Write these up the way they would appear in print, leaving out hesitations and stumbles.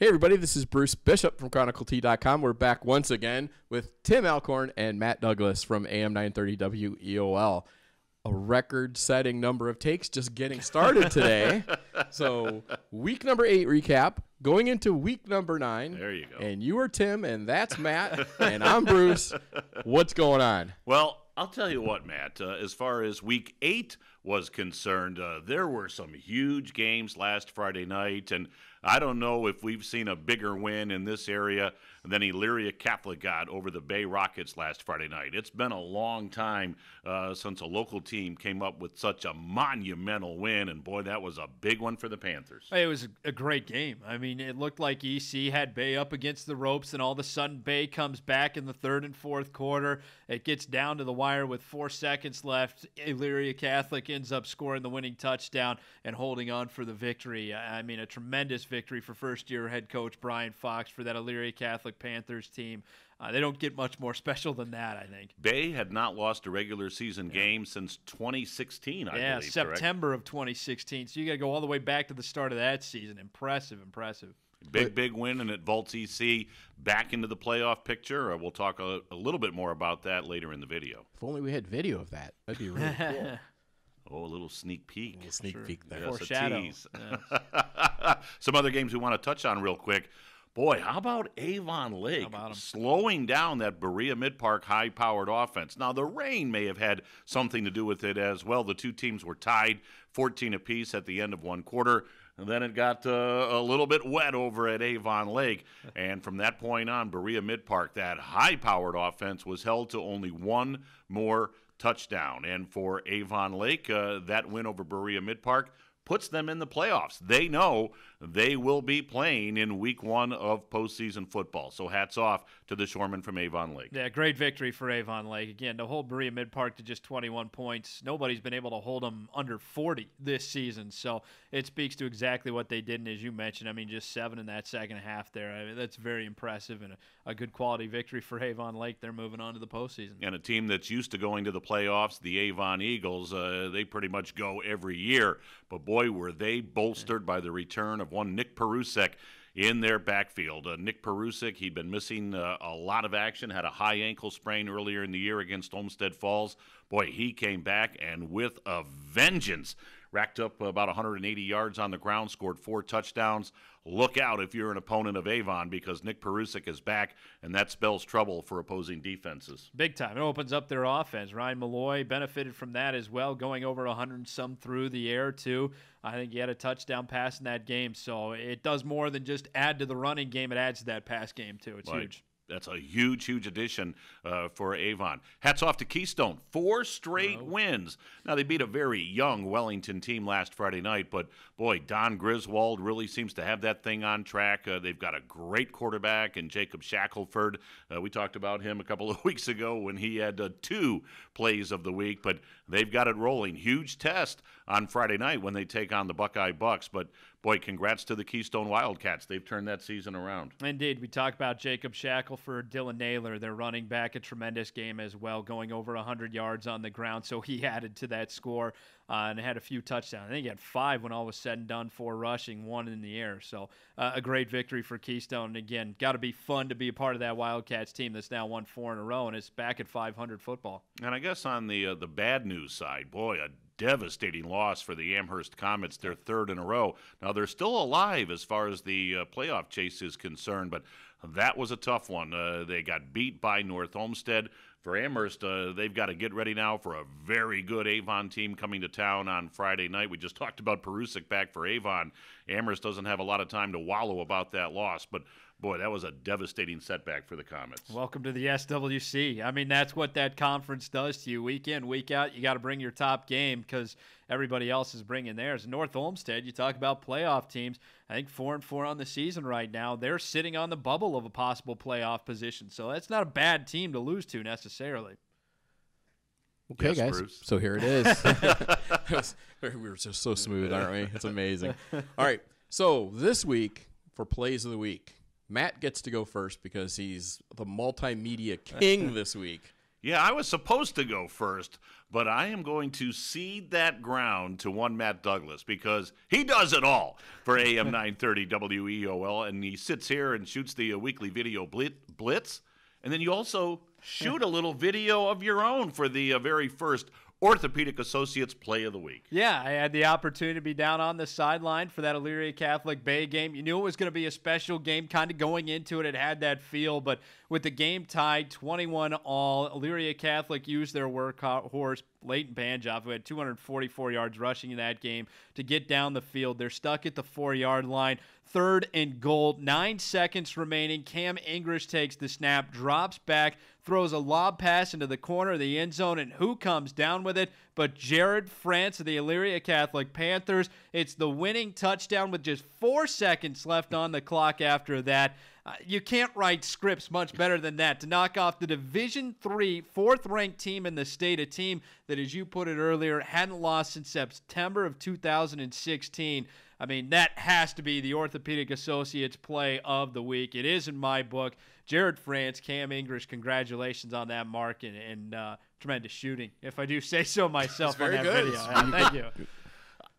Hey everybody, this is Bruce Bishop from ChronicleT.com. We're back once again with Tim Alcorn and Matt Douglas from AM 930 WEOL. A record-setting number of takes just getting started today. So week number 8 recap, going into week number 9. There you go. And you are Tim, and that's Matt, and I'm Bruce. What's going on? Well, I'll tell you what, Matt. As far as week 8 was concerned, there were some huge games last Friday night, and I don't know if we've seen a bigger win in this area than Elyria Catholic got over the Bay Rockets last Friday night. It's been a long time since a local team came up with such a monumental win, and boy, that was a big one for the Panthers. It was a great game. I mean, it looked like EC had Bay up against the ropes, and all of a sudden Bay comes back in the third and fourth quarter. It gets down to the wire with 4 seconds left. Elyria Catholic ends up scoring the winning touchdown and holding on for the victory. I mean, a tremendous victory for first-year head coach Brian Fox for that Elyria Catholic Panthers team. They don't get much more special than that, I think. Bay had not lost a regular season game since 2016, I believe. Yeah, September of 2016. So you got to go all the way back to the start of that season. Impressive. Big win, and it vaults EC back into the playoff picture. We'll talk a little bit more about that later in the video. If only we had video of that. That'd be really cool. Oh, a little sneak peek. A little sneak peek there. Yes, Foreshadow. a tease. Yes. Some other games we want to touch on real quick. Boy, how about Avon Lake slowing down that Berea Mid-Park high-powered offense? Now, the rain may have had something to do with it as well. The two teams were tied 14 apiece at the end of one quarter. And then it got a little bit wet over at Avon Lake. And from that point on, Berea Mid-Park, that high-powered offense, was held to only one more touchdown. And for Avon Lake, that win over Berea Mid-Park puts them in the playoffs. They know they will be playing in week 1 of postseason football. So hats off to the Shoremen from Avon Lake. Yeah, great victory for Avon Lake. Again, to hold Berea Mid-Park to just 21 points, nobody's been able to hold them under 40 this season. So it speaks to exactly what they did. And as you mentioned, I mean, just 7 in that second half there. I mean, that's very impressive and a good quality victory for Avon Lake. They're moving on to the postseason. And a team that's used to going to the playoffs, the Avon Eagles, they pretty much go every year. But boy, were they bolstered by the return of one Nick Perusek in their backfield. Nick Perusek, he'd been missing a lot of action, had a high ankle sprain earlier in the year against Olmsted Falls. Boy, he came back and with a vengeance. Racked up about 180 yards on the ground, scored 4 touchdowns. Look out if you're an opponent of Avon, because Nick Perusek is back, and that spells trouble for opposing defenses. Big time. It opens up their offense. Ryan Malloy benefited from that as well, going over 100-some through the air, too. I think he had a touchdown pass in that game. So it does more than just add to the running game. It adds to that pass game, too. It's huge. That's a huge addition for Avon. Hats off to Keystone. 4 straight wins. Now, they beat a very young Wellington team last Friday night, but, boy, Don Griswold really seems to have that thing on track. They've got a great quarterback in Jacob Shackelford. We talked about him a couple of weeks ago when he had 2 plays of the week, but they've got it rolling. Huge test on Friday night when they take on the Buckeye Bucks, but boy, congrats to the Keystone Wildcats. They've turned that season around. Indeed. We talk about Jacob Shackelford, Dylan Naylor. They're running back, a tremendous game as well, going over 100 yards on the ground. So he added to that score and had a few touchdowns. I think he had 5 when all was said and done, 4 rushing, 1 in the air. So a great victory for Keystone. And again, got to be fun to be a part of that Wildcats team that's now won 4 in a row and is back at 500 football. And I guess on the bad news side, boy, a devastating loss for the Amherst Comets, their 3rd in a row. Now, they're still alive as far as the playoff chase is concerned, but that was a tough one. They got beat by North Olmsted. For Amherst, they've got to get ready now for a very good Avon team coming to town on Friday night. We just talked about Perusek back for Avon. Amherst doesn't have a lot of time to wallow about that loss, but boy, that was a devastating setback for the Comets. Welcome to the SWC. I mean, that's what that conference does to you. Week in, week out, you got to bring your top game because everybody else is bringing theirs. North Olmsted, you talk about playoff teams. I think 4-4 on the season right now. They're sitting on the bubble of a possible playoff position. So that's not a bad team to lose to necessarily. Okay, yes, guys. Bruce. So here it is. We were just so smooth, aren't we? It's amazing. All right. So this week for Plays of the Week, Matt gets to go first because he's the multimedia king this week. Yeah, I was supposed to go first, but I am going to cede that ground to one Matt Douglas because he does it all for AM 930 WEOL, and he sits here and shoots the weekly video blitz, and then you also shoot a little video of your own for the very first Orthopedic Associates Play of the Week. Yeah, I had the opportunity to be down on the sideline for that Elyria Catholic Bay game. You knew it was going to be a special game kind of going into it. It had that feel, but with the game tied 21-all, Elyria Catholic used their workhorse, Leighton Banjoff, who had 244 yards rushing in that game, to get down the field. They're stuck at the 4-yard line. 3rd and goal, 9 seconds remaining. Cam English takes the snap, drops back, throws a lob pass into the corner of the end zone, and who comes down with it but Jared France of the Elyria Catholic Panthers. It's the winning touchdown with just 4 seconds left on the clock after that. You can't write scripts much better than that to knock off the Division III, 4th-ranked team in the state, a team that, as you put it earlier, hadn't lost since September of 2016. I mean, that has to be the Orthopedic Associates Play of the Week. It is in my book. Jared France, Cam English, congratulations on that mark and tremendous shooting, if I do say so myself on that video. Thank you.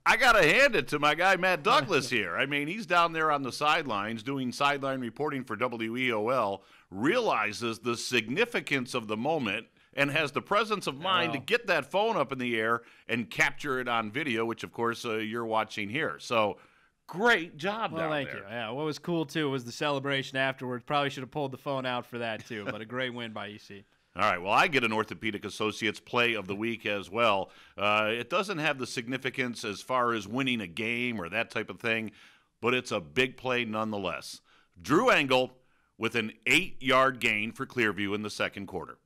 I got to hand it to my guy, Matt Douglas, here. I mean, he's down there on the sidelines doing sideline reporting for WEOL, realizes the significance of the moment, and has the presence of mind to get that phone up in the air and capture it on video, which, of course, you're watching here. So, great job down there. Thank you. Yeah, what was cool, too, was the celebration afterwards. Probably should have pulled the phone out for that, too, but a great win by EC. All right, well, I get an Orthopedic Associates Play of the Week as well. It doesn't have the significance as far as winning a game or that type of thing, but it's a big play nonetheless. Drew Engel with an 8-yard gain for Clearview in the second quarter.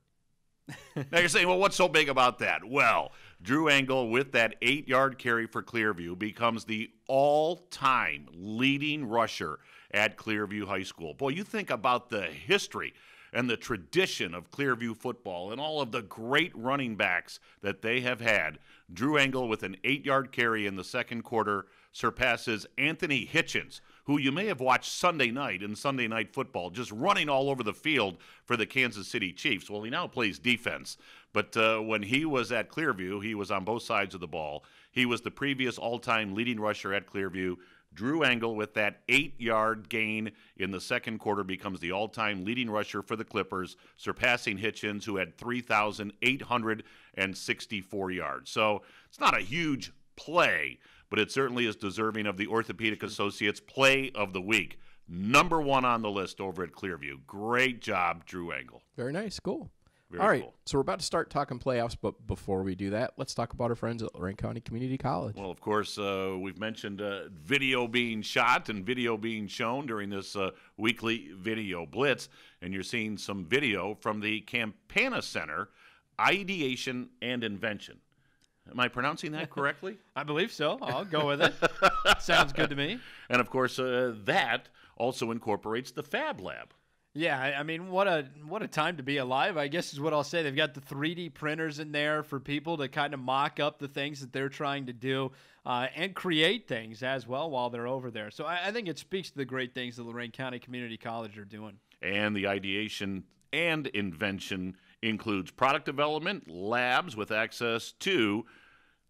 Now you're saying, well, what's so big about that? Well, Drew Engel with that 8-yard carry for Clearview becomes the all-time leading rusher at Clearview High School. Boy, you think about the history and the tradition of Clearview football and all of the great running backs that they have had. Drew Engel with an 8-yard carry in the second quarter surpasses Anthony Hitchens, who you may have watched Sunday night in Sunday Night Football, just running all over the field for the Kansas City Chiefs. Well, he now plays defense, but when he was at Clearview, he was on both sides of the ball. He was the previous all-time leading rusher at Clearview. Drew Engel with that 8-yard gain in the second quarter becomes the all-time leading rusher for the Clippers, surpassing Hitchens, who had 3,864 yards. So it's not a huge play, but it certainly is deserving of the Orthopedic Associates Play of the Week. Number 1 on the list over at Clearview. Great job, Drew Engel. Very nice. Cool. Very All right, cool. So we're about to start talking playoffs, but before we do that, let's talk about our friends at Lorain County Community College. Well, of course, we've mentioned video being shot and video being shown during this weekly video blitz, and you're seeing some video from the Campana Center, Ideation and Invention. Am I pronouncing that correctly? I believe so. I'll go with it. Sounds good to me. And, of course, that also incorporates the Fab Lab. Yeah, I mean, what a time to be alive, I guess is what I'll say. They've got the 3D printers in there for people to kind of mock up the things that they're trying to do and create things as well while they're over there. So I think it speaks to the great things that Lorain County Community College are doing. And the ideation and invention includes product development, labs with access to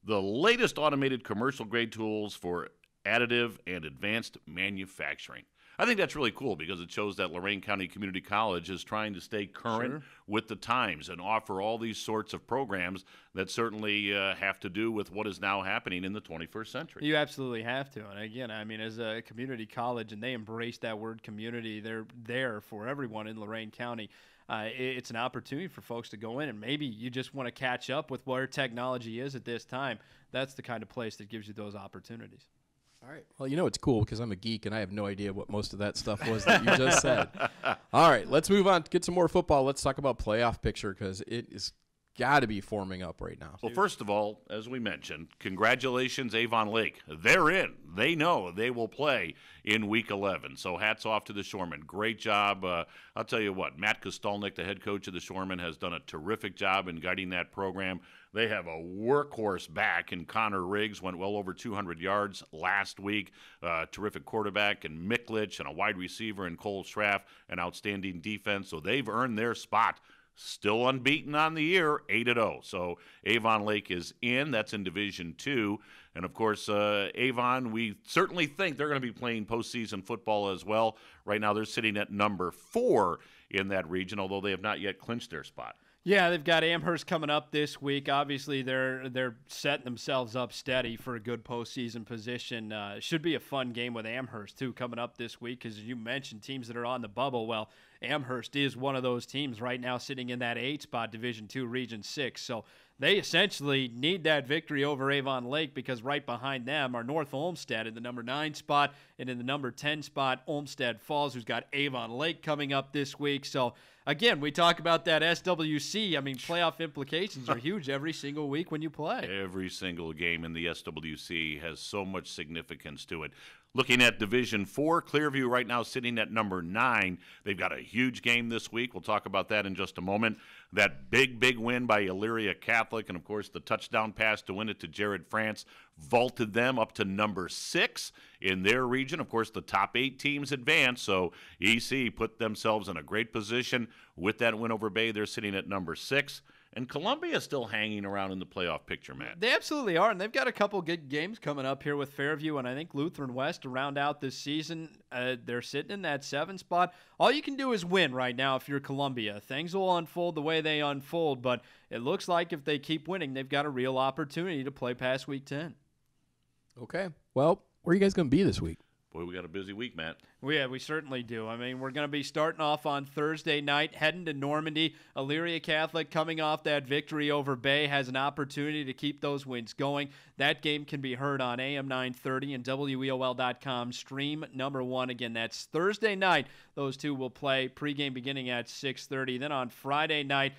the latest automated commercial-grade tools for additive and advanced manufacturing. I think that's really cool because it shows that Lorain County Community College is trying to stay current with the times and offer all these sorts of programs that certainly have to do with what is now happening in the 21st century. You absolutely have to. And again, I mean, as a community college, and they embrace that word community, they're there for everyone in Lorain County. It's an opportunity for folks to go in, and maybe you just want to catch up with where technology is at this time. That's the kind of place that gives you those opportunities. All right. Well, you know it's cool because I'm a geek and I have no idea what most of that stuff was that you just said. All right, let's move on. Get some more football. Let's talk about playoff picture because it is got to be forming up right now. Well, first of all, as we mentioned, congratulations, Avon Lake. They're in. They know they will play in Week 11. So hats off to the Shoremen. Great job. I'll tell you what, Matt Kostelnik, the head coach of the Shoremen, has done a terrific job in guiding that program. They have a workhorse back in Connor Riggs, went well over 200 yards last week. Terrific quarterback in Miklich and a wide receiver in Cole Schraff, an outstanding defense. So they've earned their spot still unbeaten on the year, 8-0. So Avon Lake is in. That's in Division II. And, of course, Avon, we certainly think they're going to be playing postseason football as well. Right now they're sitting at number 4 in that region, although they have not yet clinched their spot. Yeah, they've got Amherst coming up this week. Obviously, they're setting themselves up steady for a good postseason position. Should be a fun game with Amherst, too, coming up this week, because you mentioned teams that are on the bubble. Well, Amherst is one of those teams right now sitting in that 8-spot Division II Region 6. So they essentially need that victory over Avon Lake, because right behind them are North Olmsted in the number 9 spot, and in the number 10 spot, Olmsted Falls, who's got Avon Lake coming up this week. So again, we talk about that SWC. I mean, playoff implications are huge every single week when you play. Every single game in the SWC has so much significance to it. Looking at Division 4, Clearview right now sitting at number 9. They've got a huge game this week. We'll talk about that in just a moment. That big win by Elyria Catholic, and, of course, the touchdown pass to win it to Jared France vaulted them up to number 6 in their region. Of course, the top 8 teams advanced, so EC put themselves in a great position with that win over Bay. They're sitting at number 6. And Columbia is still hanging around in the playoff picture, Matt. They absolutely are, and they've got a couple good games coming up here with Fairview and I think Lutheran West to round out this season. They're sitting in that 7 spot. All you can do is win right now if you're Columbia. Things will unfold the way they unfold, but it looks like if they keep winning, they've got a real opportunity to play past Week 10. Okay. Well, where are you guys going to be this week? Boy, we got a busy week, Matt. Yeah, we certainly do. I mean, we're going to be starting off on Thursday night, heading to Normandy. Elyria Catholic, coming off that victory over Bay, has an opportunity to keep those wins going. That game can be heard on AM 930 and WEOL.com. Stream number 1. Again, that's Thursday night. Those two will play pregame beginning at 6:30. Then on Friday night,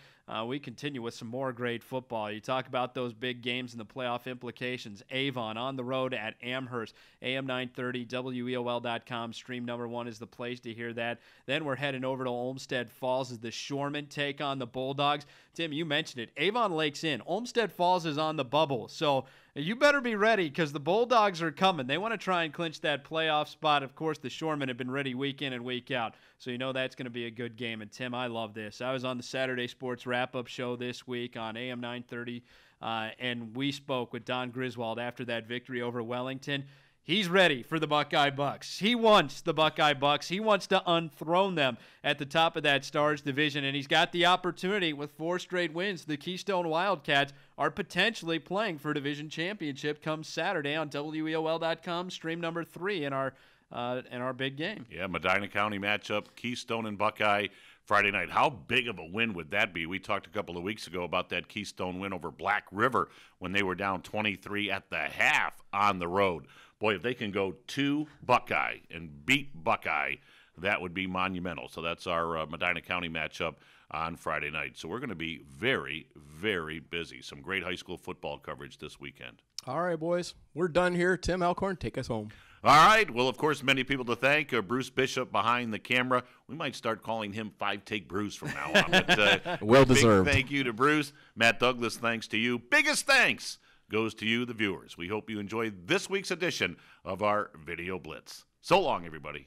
we continue with some more great football. You talk about those big games and the playoff implications. Avon on the road at Amherst. AM 930, WEOL.com. Stream number 1 is the place to hear that. Then we're heading over to Olmsted Falls as the Shoremen take on the Bulldogs. Tim, you mentioned it. Avon Lake's in. Olmsted Falls is on the bubble. So you better be ready, because the Bulldogs are coming. They want to try and clinch that playoff spot. Of course, the Shoremen have been ready week in and week out. So you know that's going to be a good game. And, Tim, I love this. I was on the Saturday Sports Wrap-Up show this week on AM 930, and we spoke with Don Griswold after that victory over Wellington. He's ready for the Buckeye Bucks. He wants the Buckeye Bucks. He wants to unthrone them at the top of that Stars division, and he's got the opportunity with 4 straight wins. The Keystone Wildcats are potentially playing for division championship come Saturday on WEOL.com. Stream number 3 in our big game. Yeah, Medina County matchup, Keystone and Buckeye Friday night. How big of a win would that be? We talked a couple of weeks ago about that Keystone win over Black River when they were down 23 at the half on the road. Boy, if they can go to Buckeye and beat Buckeye, that would be monumental. So that's our Medina County matchup on Friday night. So we're going to be very, very busy. Some great high school football coverage this weekend. All right, boys. We're done here. Tim Alcorn, take us home. All right. Well, of course, many people to thank. Bruce Bishop behind the camera. We might start calling him 5-Take Bruce from now on. But, well deserved. Thank you to Bruce. Matt Douglas, thanks to you. Biggest thanks goes to you, the viewers. We hope you enjoyed this week's edition of our Video Blitz. So long, everybody.